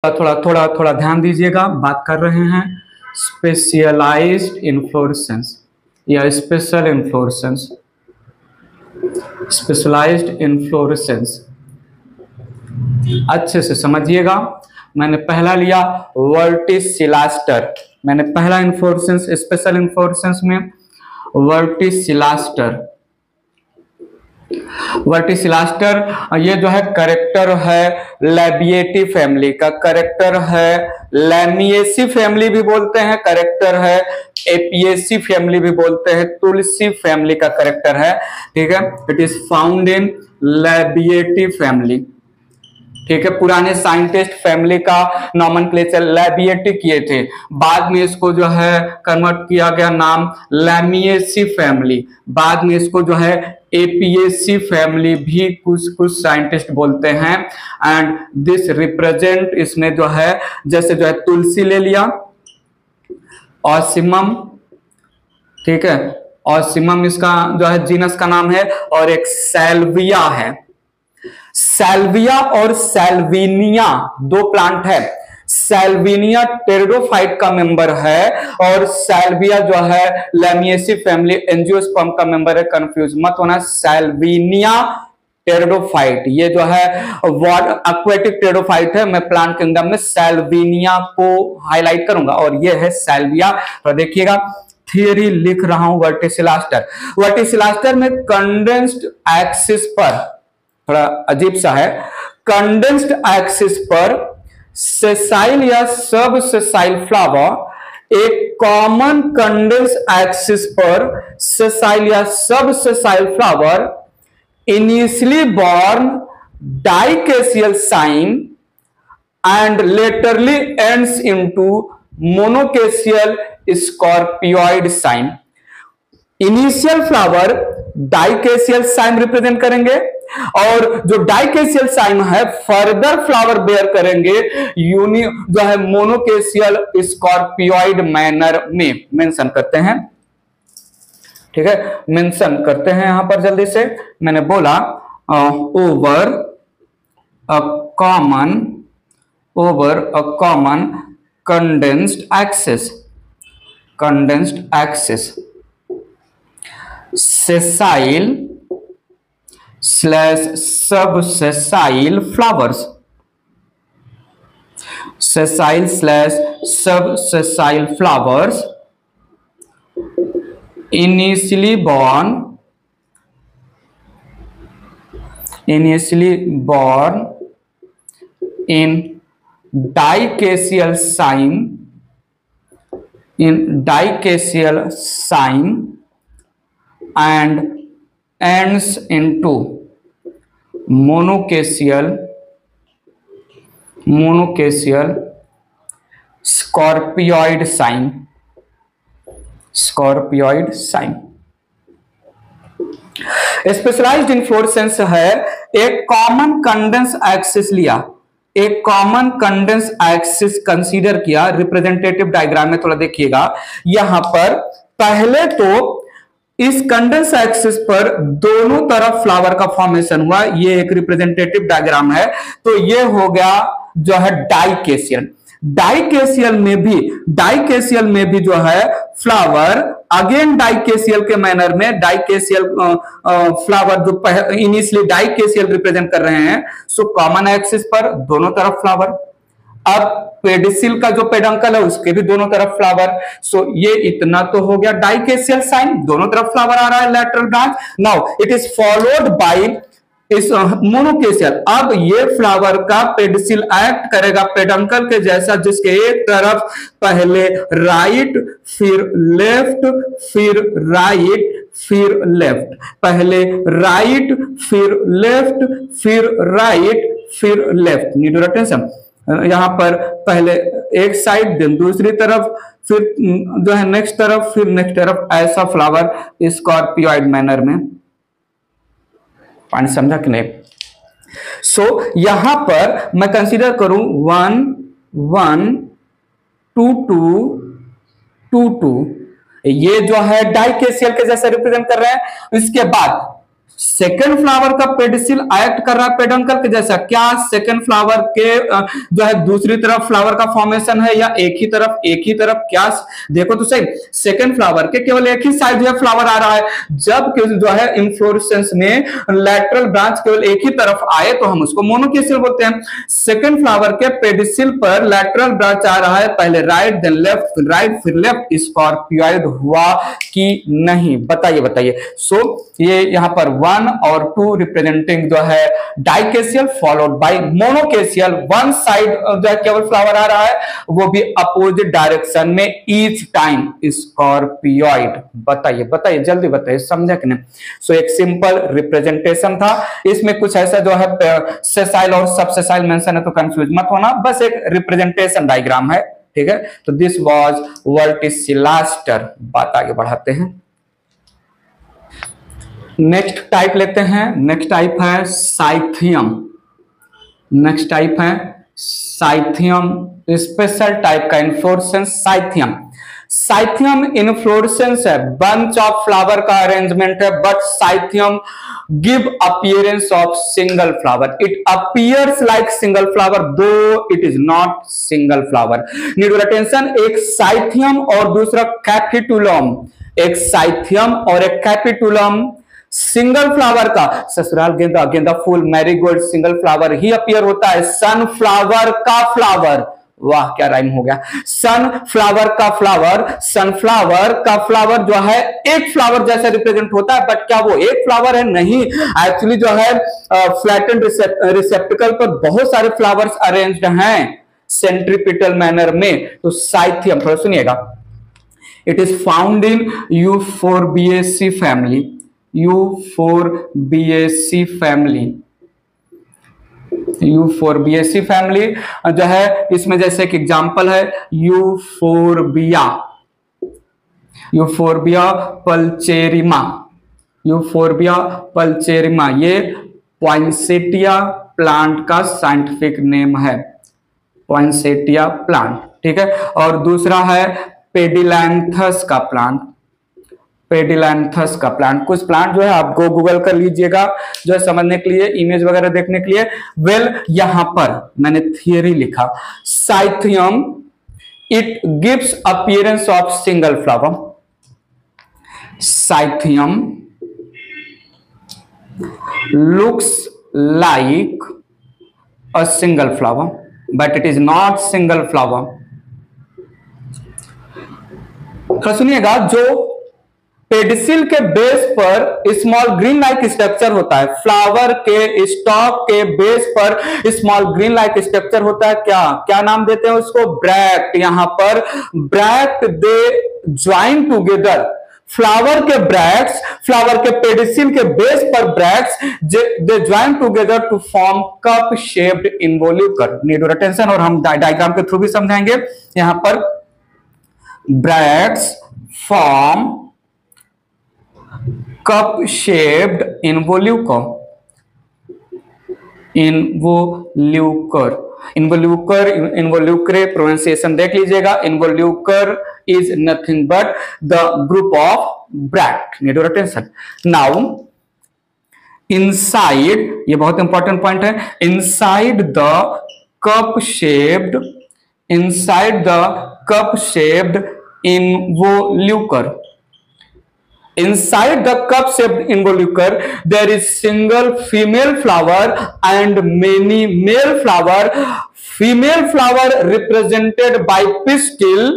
थोड़ा थोड़ा थोड़ा ध्यान दीजिएगा, बात कर रहे हैं स्पेशलाइज्ड इन्फ्लोरेसेंस या स्पेशल इन्फ्लोरेसेंस। स्पेशलाइज्ड इन्फ्लोरेसेंस अच्छे से समझिएगा। मैंने पहला लिया वर्टिसिलास्टर, मैंने पहला इन्फ्लोरेसेंस स्पेशल इन्फ्लोरेसेंस में वर्टिसिलास्टर। वर्टिसिलास्टर ये जो है करेक्टर है लैबिएटी फैमिली का, करेक्टर है लैमिएसी फैमिली भी बोलते हैं, करेक्टर है एपिएसी फैमिली भी बोलते हैं, तुलसी फैमिली का करेक्टर है। ठीक है, it is found in Labiatae family. ठीक है, पुराने साइंटिस्ट फैमिली का नॉमेनक्लेचर लैबिएटी किए थे, बाद में इसको जो है कन्वर्ट किया गया नाम लैमिएसी फैमिली, बाद में इसको जो है एपीएसी फैमिली भी कुछ साइंटिस्ट बोलते हैं। एंड दिस रिप्रेजेंट, इसमें जो है जैसे जो है तुलसी ले लिया, ऑसिमम, ठीक है, ऑसिमम इसका जो है जीनस का नाम है, और एक सैल्विया है। सैल्विया और सैल्विनिया दो प्लांट है। सैल्विनिया टेरिडोफाइट का मेंबर है और सैल्विया जो है लैमिएसी फैमिली एंजियोस्पर्म का मेंबर है। कंफ्यूज मत होना, सैल्विनिया टेरिडोफाइट ये जो है एक्वेटिक टेरिडोफाइट है, मैं प्लांट किंगडम में सैल्विनिया को हाईलाइट करूंगा, और ये है सैल्विया। तो देखिएगा थियरी लिख रहा हूं वर्टिसिलास्टर। वर्टिसिलास्टर में कंडेंस्ड एक्सिस पर, थोड़ा अजीब सा है, कंडेंस्ड एक्सिस पर सेसाइल या सब सेसाइल फ्लावर, एक कॉमन कंडेंस एक्सिस पर सेसाइल या sub sessile flower initially borne dichasial cyme and laterally ends into monochasial scorpioid cyme. Initial flower dichasial cyme represent करेंगे, और जो डाइकेसियल साइन है further flower bear करेंगे यूनि जो है मोनोकेसियल स्कॉर्पियोइड मैनर में। मेंशन करते हैं, ठीक है, मेंशन करते हैं यहां पर जल्दी से। मैंने बोला over a common condensed axis sessile slash सब सेसाइल फ्लावर्स, सेसाइल स्लैश सब sessile flowers initially born in dicacial sign and ends into monocacial scorpioid sign। Specialised inflorescence है एक कॉमन कंडेंस एक्सिस लिया, एक कॉमन कंडेंस एक्सिस कंसीडर किया। Representative diagram में थोड़ा देखिएगा, यहां पर पहले तो इस कंडेंस एक्सिस पर दोनों तरफ फ्लावर का फॉर्मेशन हुआ, ये एक रिप्रेजेंटेटिव डायग्राम है। तो ये हो गया जो है डाइकेसियल। डाइकेसियल में भी जो है फ्लावर अगेन डाइकेसियल के मैनर में, डाइकेसियल फ्लावर जो इनिशियली डाइकेसियल रिप्रेजेंट कर रहे हैं, सो कॉमन एक्सिस पर दोनों तरफ फ्लावर। अब पेडिसिल का जो पेडंकल है उसके भी दोनों तरफ फ्लावर। सो ये इतना तो हो गया डाइकेसियल साइन, दोनों तरफ फ्लावर आ रहा है lateral branch. Now it is followed by इस मोनोकेसियल। अब ये फ्लावर का पेडिसिल एक्ट करेगा पेडंकल के जैसा, जिसके एक तरफ पहले राइट फिर लेफ्ट फिर राइट फिर लेफ्ट, पहले राइट फिर लेफ्ट फिर राइट फिर लेफ्ट। नीड टू अटेंशन, यहां पर पहले एक साइड देन दूसरी तरफ, फिर जो है नेक्स्ट तरफ फिर नेक्स्ट तरफ, ऐसा फ्लावर स्कॉर्पियोइड मैनर में। पानी समझा कि नहीं? सो यहां पर मैं कंसीडर करूं 1 1 2 2 2 2, ये जो है डाइकेसियल के जैसे रिप्रेजेंट कर रहे हैं। इसके बाद सेकेंड फ्लावर का पेडिसिल एक्ट कर रहा है पेडंकल के जैसा। क्या सेकेंड फ्लावर के जो है दूसरी तरफ फ्लावर का फॉर्मेशन है या एक ही तरफ? क्या देखो तो सही, सेकेंड फ्लावर के केवल एक ही साइड जो है फ्लावर आ रहा है, जबकि जो है इन्फ्लोरेसेंस में लेटरल ब्रांच केवल एक ही तरफ आए तो हम उसको मोनोकेसियल बोलते हैं। सेकेंड फ्लावर के पेडिसिल पर लेटरल ब्रांच आ रहा है, पहले राइट देन लेफ्ट, फिर राइट फिर लेफ्ट, स्कॉर्पियोइड हुआ कि नहीं? बताइए। सो ये यहां पर 1 और 2 रिप्रेजेंटिंग जो है डाइकेसियल फॉलोड बाय मोनोकेसियल, वन साइड जो है केवल फ्लावर आ रहा है, वो भी अपोजिट डायरेक्शन में ईच टाइम स्कॉर्पियोइड। बताइए जल्दी बताइए, समझा कि नहीं? सो एक सिंपल रिप्रेजेंटेशन था, इसमें कुछ ऐसा जो है सेसाइल और सबसेसाइल मेंशन है तो कंफ्यूज मत होना, बस एक रिप्रेजेंटेशन डायग्राम है, ठीक है। तो दिस वाज वर्टिसिलास्टर। बात आगे बढ़ाते हैं, नेक्स्ट टाइप लेते हैं। नेक्स्ट टाइप है साइथियम। स्पेशल टाइप का इन्फ्लोरेसेंस साइथियम इन्फ्लोरेसेंस है, बंच ऑफ फ्लावर का अरेंजमेंट है, but cyathium give appearance of single flower. It appears like single flower though it is not single flower. Need your attention, एक cyathium और दूसरा capitulum, एक cyathium और एक capitulum single flower का, ससुराल गेंदा फूल मैरीगोल्ड सिंगल फ्लावर ही अपीयर होता है। सनफ्लावर का फ्लावर, वाह क्या राइम हो गया, सनफ्लावर का फ्लावर जो है एक फ्लावर जैसा रिप्रेजेंट होता है, बट क्या वो एक फ्लावर है? नहीं, एक्चुअली जो है फ्लैटेंड रिसेप्टिकल पर बहुत सारे फ्लावर्स अरेंज्ड हैं सेंट्रीपिटल मैनर में। तो साइथियम थोड़ा सुनिएगा, it is found in Euphorbiaceae family जो है, इसमें जैसे एक एग्जांपल है यूफोरबिया पल्चेरिमा, ये पॉइंसेटिया प्लांट का साइंटिफिक नेम है, पॉइंसेटिया प्लांट, ठीक है। और दूसरा है पेडिलैंथस का प्लांट। कुछ प्लांट जो है आपको गूगल कर लीजिएगा जो है समझने के लिए, इमेज वगैरह देखने के लिए। यहां पर मैंने थियरी लिखा, cyathium it gives appearance of single flower. Cyathium looks like a single flower but it is not single flower. तो सुनिएगा, जो पेडिसिल के बेस पर स्मॉल ग्रीन लाइक स्ट्रक्चर होता है, फ्लावर के स्टॉक के बेस पर स्मॉल ग्रीन लाइक स्ट्रक्चर होता है, क्या नाम देते हैं उसको? ब्रैक्ट। यहां पर bract they join together, flower के ब्रैक्ट्स, फ्लावर के पेडिसिल के बेस पर bracts they join together to form cup shaped involucre. Need your attention, और हम डायग्राम के थ्रू भी समझाएंगे। यहां पर bracts form cup shaped involucre pronunciation देख लीजिएगा। Involucre is nothing but the group of bract. Need your attention. Now inside, ये बहुत इंपॉर्टेंट पॉइंट है, inside the cup shaped involucre. Inside the cup-shaped involucre, there is single female flower and many male flower. Female flower represented by pistil,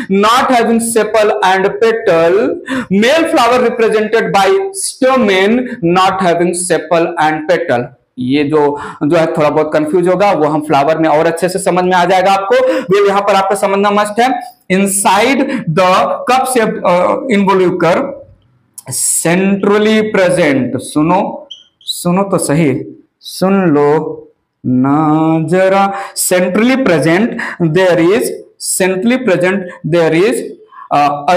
not having sepal and petal. Male flower represented by stamen, not having sepal and petal. ये जो है थोड़ा बहुत confuse होगा, वो हम flower में और अच्छे से समझ में आ जाएगा आपको। ये यहाँ पर आपको समझना मस्ट है। Inside the cup shaped involucre centrally present, सुनो तो सही, सुन लो ना जरा। Centrally present there is a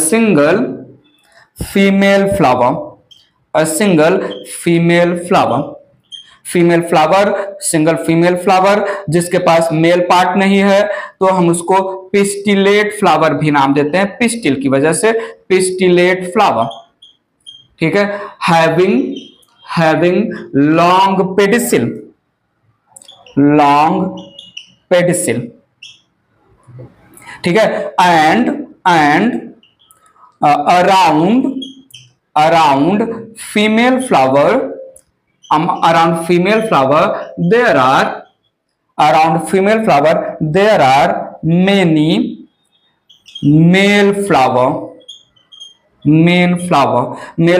single female flower, single female flower जिसके पास मेल पार्ट नहीं है, तो हम उसको पिस्टिलेट फ्लावर भी नाम देते हैं, पिस्टिल की वजह से पिस्टिलेट फ्लावर। ठीक है, having having long pedicel, long pedicel, ठीक है, and around around female flower around female flower there are around female flower there are many male flower male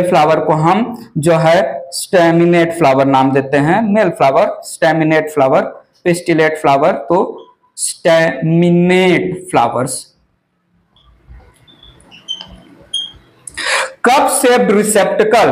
flower को हम जो है स्टेमिनेट फ्लावर नाम देते हैं, male flower staminate flower, pistillate flower तो staminate flowers. Cup shaped receptacle,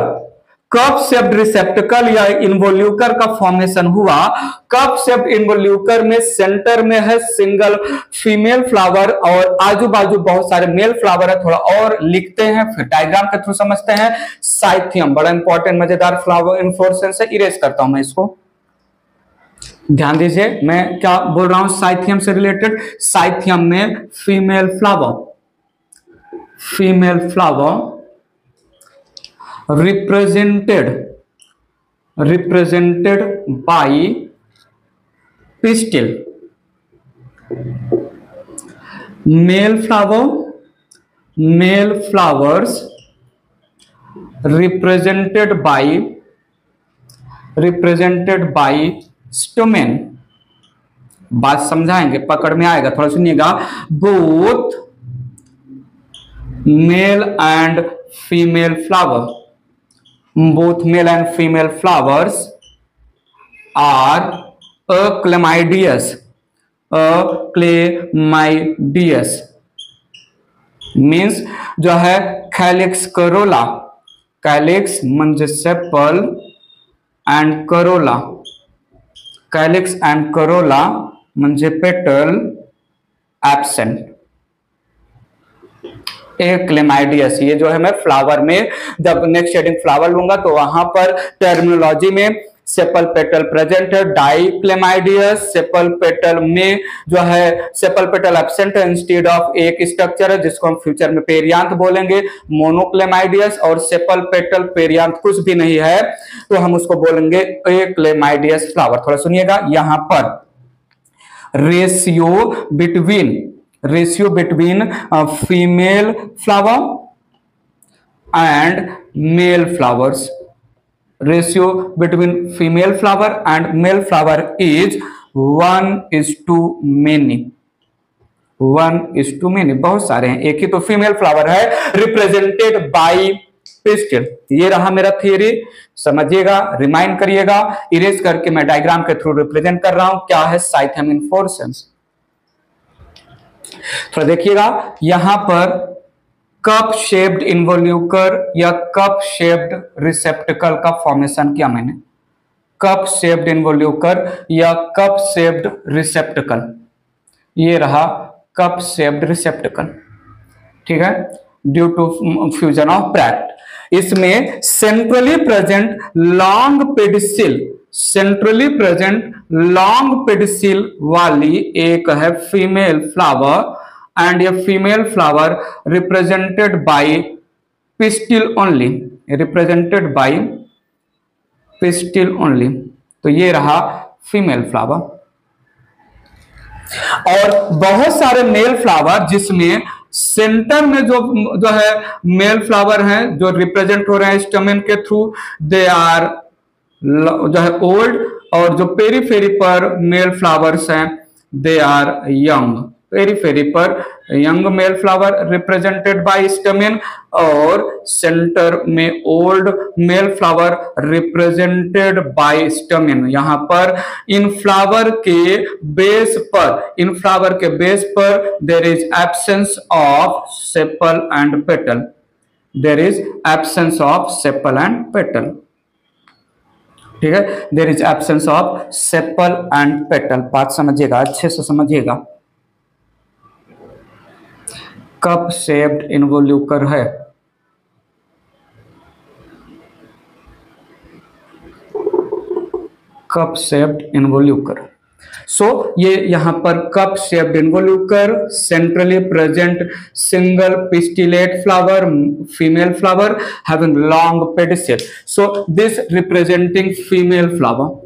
cup shaped receptacle या involucre का फॉर्मेशन हुआ। कप शेप्ड इन्वोल्यूकर में सेंटर में है सिंगल फीमेल फ्लावर और आजू बाजू बहुत सारे मेल फ्लावर है। थोड़ा और लिखते हैं फिर डायग्राम के थ्रू समझते हैं। साइथियम बड़ा इंपॉर्टेंट मजेदार फ्लावर इन्फ्लोरेसेंस है, इरेज करता हूं मैं इसको, ध्यान दीजिए मैं क्या बोल रहा हूं साइथियम से रिलेटेड। साइथियम में female flower represented by pistil, male flowers represented by stamen। बात समझाएंगे, पकड़ में आएगा, थोड़ा सुनिएगा। Both male and female flower, both male and female flowers are aclamidious means जो है कैलिक्स करोला, कैलिक्स म्हणजे sepal and Corolla, calyx and Corolla म्हणजे पेटल एब्सेंट। क्लेमाइडियस, ये जो है मैं फ्लावर में जब नेक्स्ट शेडिंग फ्लावर लूंगा तो वहां पर टर्मिनोलॉजी में सेपल पेटल प्रेजेंट है, डाई क्लेमाइडियस। सेपल पेटल में जो है सेपल पेटल एब्सेंट है, इंस्टेड ऑफ एक स्ट्रक्चर है जिसको हम फ्यूचर में पेरियांत बोलेंगे, मोनोक्लेमाइडियस। और सेपल पेटल पेरियांत कुछ भी नहीं है तो हम उसको बोलेंगे एक्लेमाइडियस फ्लावर। थोड़ा सुनिएगा, यहां पर ratio between female flower and male flowers, ratio between female flower and male flower is 1:many, 1:many। बहुत सारे हैं, एक ही तो फीमेल फ्लावर है, रिप्रेजेंटेड बाय पिस्टिल। ये रहा मेरा थियरी, समझिएगा, रिमाइंड करिएगा, इरेज करके मैं डायग्राम के थ्रू रिप्रेजेंट कर रहा हूं क्या है साइथियम इन्फ्लोरेसेंस। तो देखिएगा यहां पर कप शेप्ड इन्वोल्यूकर या कप शेप्ड रिसेप्टिकल का फॉर्मेशन किया मैंने। कप शेप्ड इन्वोल्यूकर या कप शेप्ड रिसेप्टिकल, ये रहा कप शेप्ड रिसेप्टिकल, ठीक है, due to fusion of bract. इसमें centrally present long pedicel, centrally present long pedicel वाली एक है फीमेल फ्लावर एंड ये female flower represented by pistil only, represented by pistil only. तो ये रहा फीमेल फ्लावर। और बहुत सारे मेल फ्लावर जिसमें सेंटर में जो है मेल फ्लावर हैं जो रिप्रेजेंट हो रहे हैं स्टमेन के थ्रू, दे आर जो है ओल्ड, और जो पेरीफेरी पर मेल फ्लावर्स हैं दे आर यंग। पेरीफेरी पर young male flower represented by stamen और सेंटर में old male flower represented by stamen. यहां पर इन फ्लावर के बेस पर there is absence of sepal and petal, there is absence of sepal and petal, ठीक है, there is absence of sepal and petal. बात समझिएगा, अच्छे से समझिएगा। कप शेप्ड इन्वोल्यूकर है, कप शेप्ड इन्वोल्यूकर। सो ये यहाँ पर cup shaped involucre, centrally present single pistillate flower, female flower having long pedicel. So this representing female flower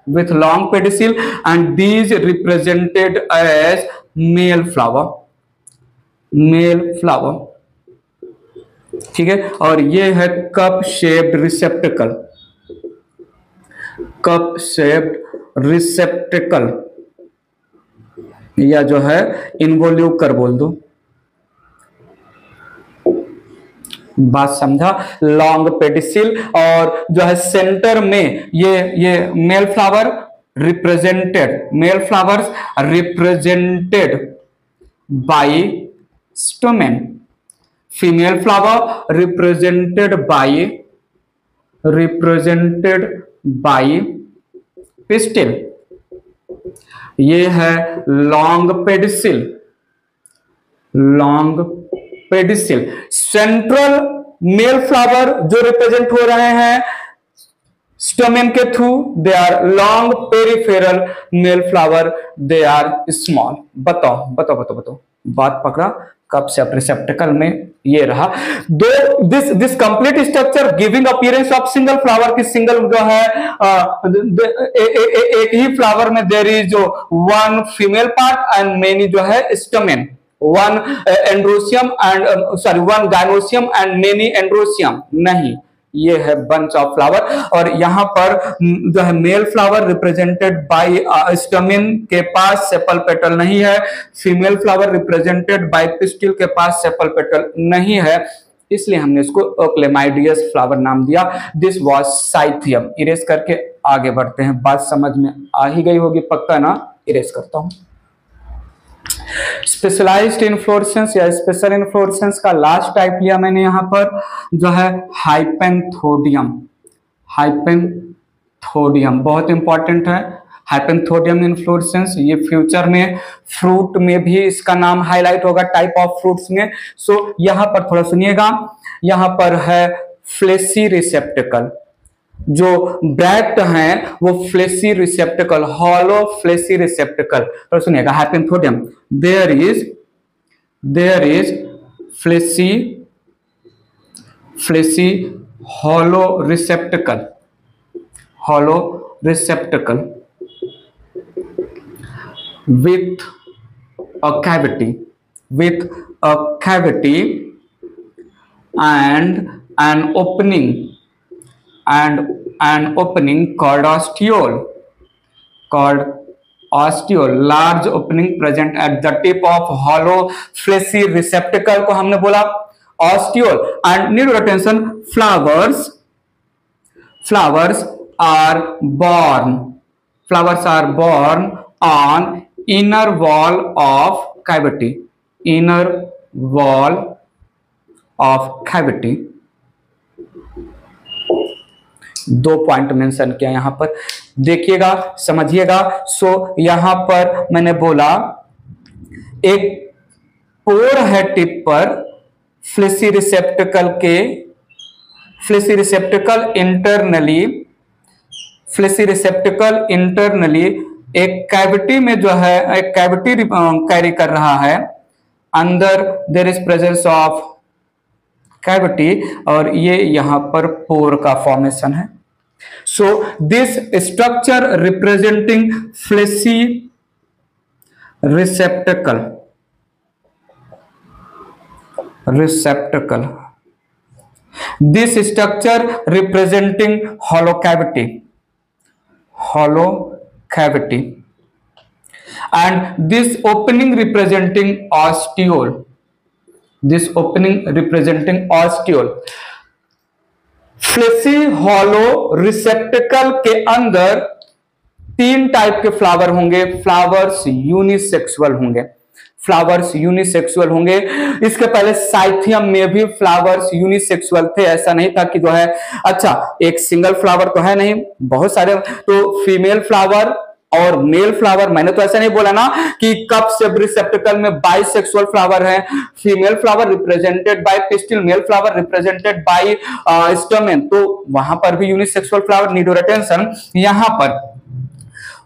with long pedicel, and these represented as male flower. ठीक है, और ये है cup shaped receptacle, या जो है इन्वोल्यूकर बोल दो, बात समझा। लॉन्ग पेडिसिल, और जो है सेंटर में ये male flowers represented by stamen, female flower represented by pistil. ये है long pedicel. Central male flower जो रिप्रेजेंट हो रहे हैं स्टोमेन के through, they are long, peripheral male flower they are small. बताओ, बात पकड़ा। कप शेप्ड रिसेप्टिकल में ये रहा। Though this complete structure giving appearance of single flower की सिंगल जो है एक ही फ्लावर में there is one female part and many जो है stamen, one gynoecium and many androecium नहीं, ये है बंच ऑफ फ्लावर। और यहां पर जो है मेल फ्लावर रिप्रेजेंटेड बाय स्टोमेन के पास सेपल पेटल नहीं है, female flower represented by pistil के पास सेपल पेटल नहीं है, इसलिए हमने इसको ओक्लेमाइडियस फ्लावर नाम दिया। This was cyathium. इरेज करके आगे बढ़ते हैं, बात समझ में आ ही गई होगी पक्का ना। इरेज करता हूं। स्पेशलाइज्ड इन्फ्लोरेसेंस या स्पेशल इन्फ्लोरेसेंस का लास्ट टाइप लिया मैंने यहां पर, जो है हाइपेंथोडियम। बहुत इंपॉर्टेंट है हाइपेंथोडियम इन्फ्लोरेसेंस। ये फ्यूचर में फ्रूट में भी इसका नाम हाईलाइट होगा, टाइप ऑफ फ्रूट्स में। सो यहां पर थोड़ा सुनिएगा, यहां पर है फ्लेसी रिसेप्टिकल, जो ब्रैक्ट हैं वो fleshy receptacle, hollow fleshy receptacle. तो सुनिएगा hypanthodium, there is fleshy hollow receptacle with a cavity and an opening called ostiole, large opening present at the tip of hollow fleshy receptacle को हमने बोला ostiole। and need your attention, flowers are born on inner wall of cavity। दो point mention किया यहां पर, देखिएगा समझिएगा। सो यहां पर मैंने बोला एक पोर है टिप पर फ्लेसी रिसेप्टिकल इंटरनली एक कैविटी में जो है एक कैविटी कैरी कर रहा है, अंदर there is presence of cavity, और ये यहां पर पोर का फॉर्मेशन है। So this structure representing fleshy receptacle, this structure representing hollow cavity and this opening representing ostiole, fleshy hollow receptacle के अंदर तीन टाइप के फ्लावर होंगे, फ्लावर्स यूनिसेक्सुअल होंगे। इसके पहले साइथियम में भी फ्लावर्स यूनिसेक्सुअल थे, ऐसा नहीं था कि जो है अच्छा एक सिंगल फ्लावर तो है नहीं, बहुत सारे। तो फीमेल फ्लावर और मेल फ्लावर, मैंने तो ऐसा नहीं बोला ना कि कप शेप रिसेप्टिकल में बाइसेक्सुअल फ्लावर है, female flower represented by pistil, male flower represented by stamen, तो वहां पर भी यूनिसेक्सुअल फ्लावर नीड अटेंशन। यहां पर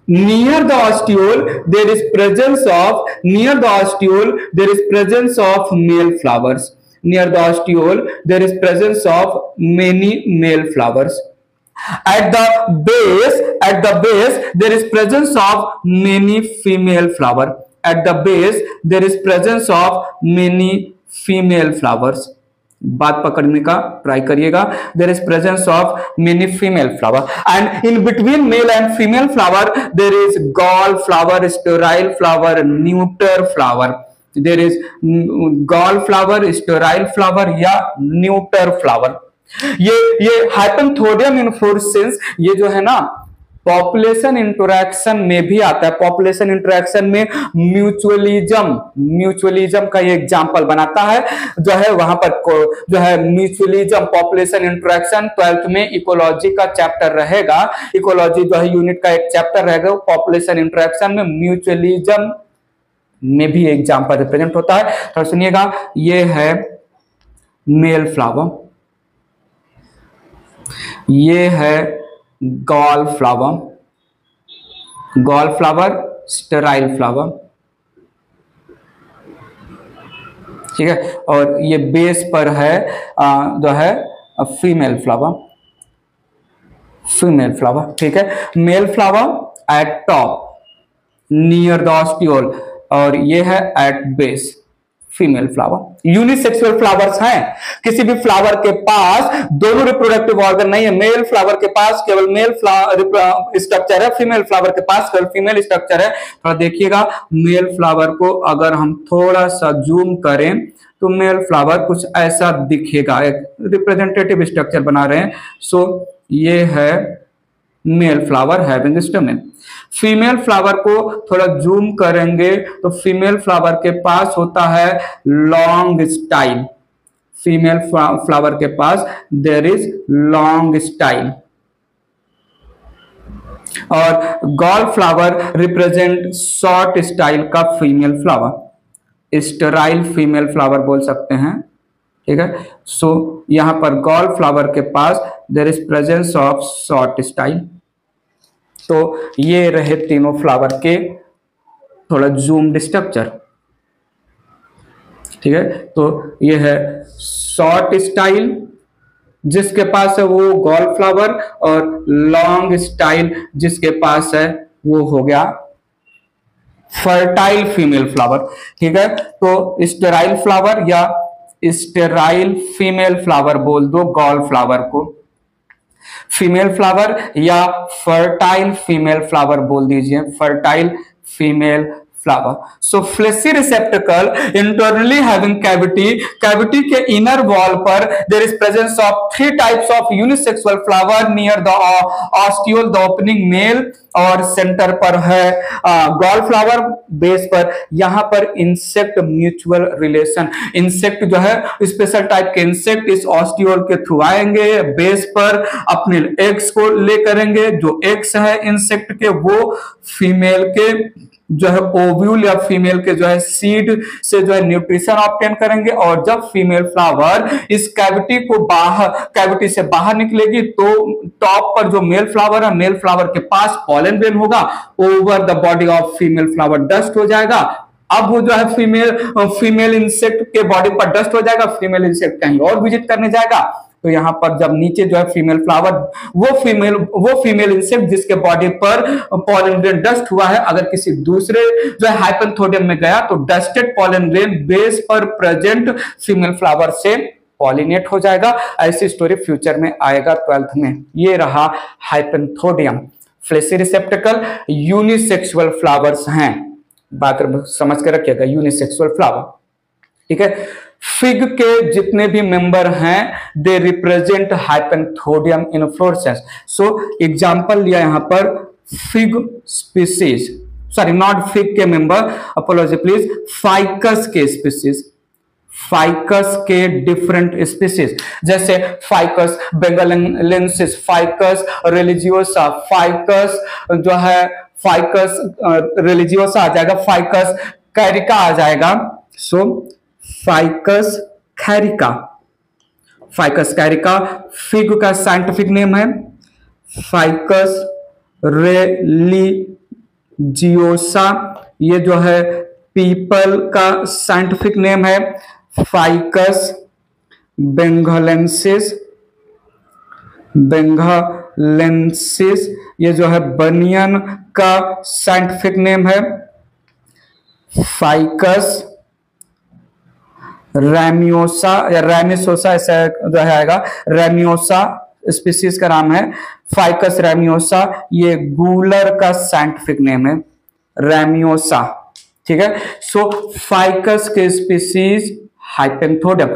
near the ostiole there is presence of male flowers, near the ostiole there is presence of many male flowers, at the base there is presence of many female flower, at the base there is presence of many female flowers, बात पकड़ने का try करिएगा। There is presence of many female flower and in between male and female flower there is gall flower, sterile flower, neuter flower, there is gall flower, sterile flower या neuter flower. ये hypanthodium inflorescence ये जो है ना population interaction में भी आता है। पॉपुलेशन इंटरैक्शन में म्यूचुअलिज्म का ये एग्जांपल बनाता है, जो है वहां पर जो है म्यूचुअलिज्म, पॉपुलेशन इंटरैक्शन 12th में इकोलॉजी का चैप्टर रहेगा, इकोलॉजी जो है यूनिट का एक चैप्टर रहेगा, पॉपुलेशन इंटरैक्शन में म्यूचुअलिज्म में भी एग्जांपल रिप्रेजेंट होता है। तो सुनिएगा, ये है मेल फ्लावर, ये है गॉल फ्लावर, स्टेराइल फ्लावर, ठीक है, और ये बेस पर है जो है फीमेल फ्लावर, ठीक है। Male flower at top near the ostiole और ये है at base female flower. Unisexual flowers हैं, किसी भी फ्लावर के पास दोनों रिप्रोडक्टिव ऑर्गन नहीं है। मेल फ्लावर के पास केवल मेल स्ट्रक्चर है, फीमेल फ्लावर के पास केवल फीमेल स्ट्रक्चर है। थोड़ा देखिएगा, मेल फ्लावर को अगर हम थोड़ा सा जूम करें तो मेल फ्लावर कुछ ऐसा दिखेगा, एक रिप्रेजेंटेटिव स्ट्रक्चर बना रहे हैं। सो ये है male flower having stamen. Female flower को थोड़ा जूम करेंगे तो फीमेल फ्लावर के पास होता है लॉन्ग स्टाइल, फीमेल फ्लावर के पास देयर इज लॉन्ग स्टाइल, और gall flower represent short style का female flower, sterile female flower बोल सकते हैं, ठीक है। सो यहां पर गॉल फ्लावर के पास there is presence of short style. तो ये रहे तीनों फ्लावर के थोड़ा जूम्ड स्ट्रक्चर, ठीक है। तो ये है शॉर्ट स्टाइल जिसके पास है वो गॉल फ्लावर, और लॉन्ग स्टाइल जिसके पास है वो हो गया फर्टाइल फीमेल फ्लावर, ठीक है। तो स्टेराइल फ्लावर या स्टेराइल फीमेल फ्लावर बोल दो गॉल फ्लावर को, फीमेल फ्लावर या फर्टाइल फीमेल फ्लावर बोल दीजिए, fertile female flower. So fleshy receptacle internally having cavity के inner wall पर there is presence of 3 types of unisexual flower near the ostiole, the opening male, और centre पर है gall flower, base पर यहाँ पर इंसेक्ट म्यूचुअल रिलेशन, इंसेक्ट जो है स्पेशल टाइप के इंसेक्ट इस ऑस्टियोल के थ्रू आएंगे, बेस पर अपने एग्स को ले करेंगे, जो एग्स है इंसेक्ट के वो फीमेल के जो है ओव्यूल या फीमेल के जो है सीड से जो है न्यूट्रिशन ऑब्टेन करेंगे, और जब फीमेल फ्लावर इस कैविटी से बाहर निकलेगी तो टॉप पर जो मेल फ्लावर है, मेल फ्लावर के पास पॉलन ग्रेन होगा, over the body of female flower dust हो जाएगा। अब वो जो है फीमेल इंसेक्ट के बॉडी पर डस्ट हो जाएगा, फीमेल इंसेक्ट कहीं और विजिट करने जाएगा, तो यहाँ पर जब नीचे जो है फीमेल फ्लावर वो फीमेल इंसेक्ट जिसके बॉडी पर पॉलन ग्रेन डस्ट हुआ है, अगर किसी दूसरे जो है हाइपेंथोडियम में गया तो डस्टेड पॉलन ग्रेन बेस पर प्रेजेंट फीमेल फ्लावर से पॉलिनेट हो जाएगा। ऐसी स्टोरी फ्यूचर में आएगा 12th में। ये रहा hypanthodium, fleshy receptacle, unisexual flowers हैं, बात समझ के रखिएगा, यूनिसेक्सुअल फ्लावर, ठीक है। फिग के जितने भी मेंबर हैं they represent hypanthodium inflorescence. So example लिया यहां पर fig species, sorry not fig के मेंबर, अपोलॉजी प्लीज, फाइकस के स्पीसीज, फाइकस के डिफरेंट स्पीसीज, जैसे ficus benghalensis, ficus religiosa, ficus जो है फाइकस रिलीजियोसा आ जाएगा, फाइकस कैरिका आ जाएगा। So Ficus carica, Ficus carica. Fig का साइंटिफिक नेम है फाइकस रिलीजियोसा। ये जो है पीपल का साइंटिफिक नेम है फाइकस बेंगालेंसिस, बेंगालेंसिस। ये जो है बनियन का साइंटिफिक नेम है फाइकस रैमियोसा या रैमिसोसा, ऐसा जो है आएगा रैमियोसा। स्पीसीज का नाम है फाइकस रैमियोसा। ये गूलर का साइंटिफिक नेम है रैमियोसा, ठीक है। सो फाइकस के स्पीसीज हाइपेंथोडियम।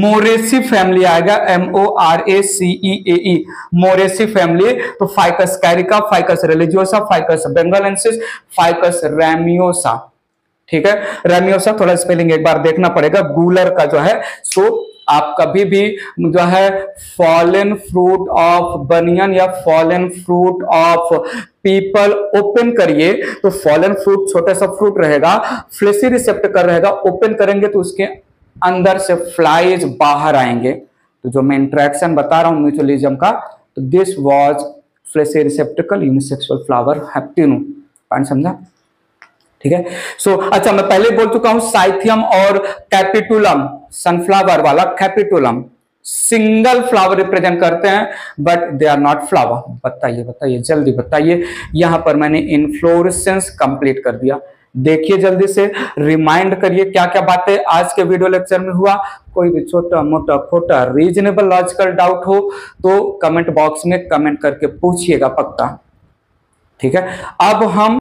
मोरेसी फैमिली आएगा MORACEAE, मोरेसी फैमिली। तो Ficus carica, Ficus religiosa, Ficus benghalensis, Ficus racemosa, ठीक है। रैमियोसा थोड़ा स्पेलिंग एक बार देखना पड़ेगा गूलर का जो है। सो आप कभी भी जो है फॉलन फ्रूट ऑफ बनियन या fallen fruit of people open करिए तो फॉलन फ्रूट छोटा सा फ्रूट रहेगा, फ्लेशी रिसेप्टर रहेगा, ओपन करेंगे तो उसके अंदर से फ्लाइज बाहर आएंगे। तो जो मैं इंट्रैक्शन बता रहा हूं म्यूचुअलिज्म का, तो this was fleshy receptacle unisexual flower हैप्टिनो। पॉइंट समझा, ठीक है। सो अच्छा, मैं पहले बोल चुका हूं साइथियम और कैपिटुलम, सनफ्लावर वाला कैपिटुलम सिंगल फ्लावर रिप्रेजेंट करते हैं but they are not flower. बताइए बताइए जल्दी बताइए। यहां पर मैंने इनफ्लोरेसेंस कंप्लीट कर दिया। देखिए जल्दी से, रिमाइंड करिए क्या क्या बातें आज के वीडियो लेक्चर में हुआ। कोई भी छोटा मोटा खोटा रीजनेबल लॉजिकल डाउट हो तो कमेंट बॉक्स में कमेंट करके पूछिएगा पक्का, ठीक है। अब हम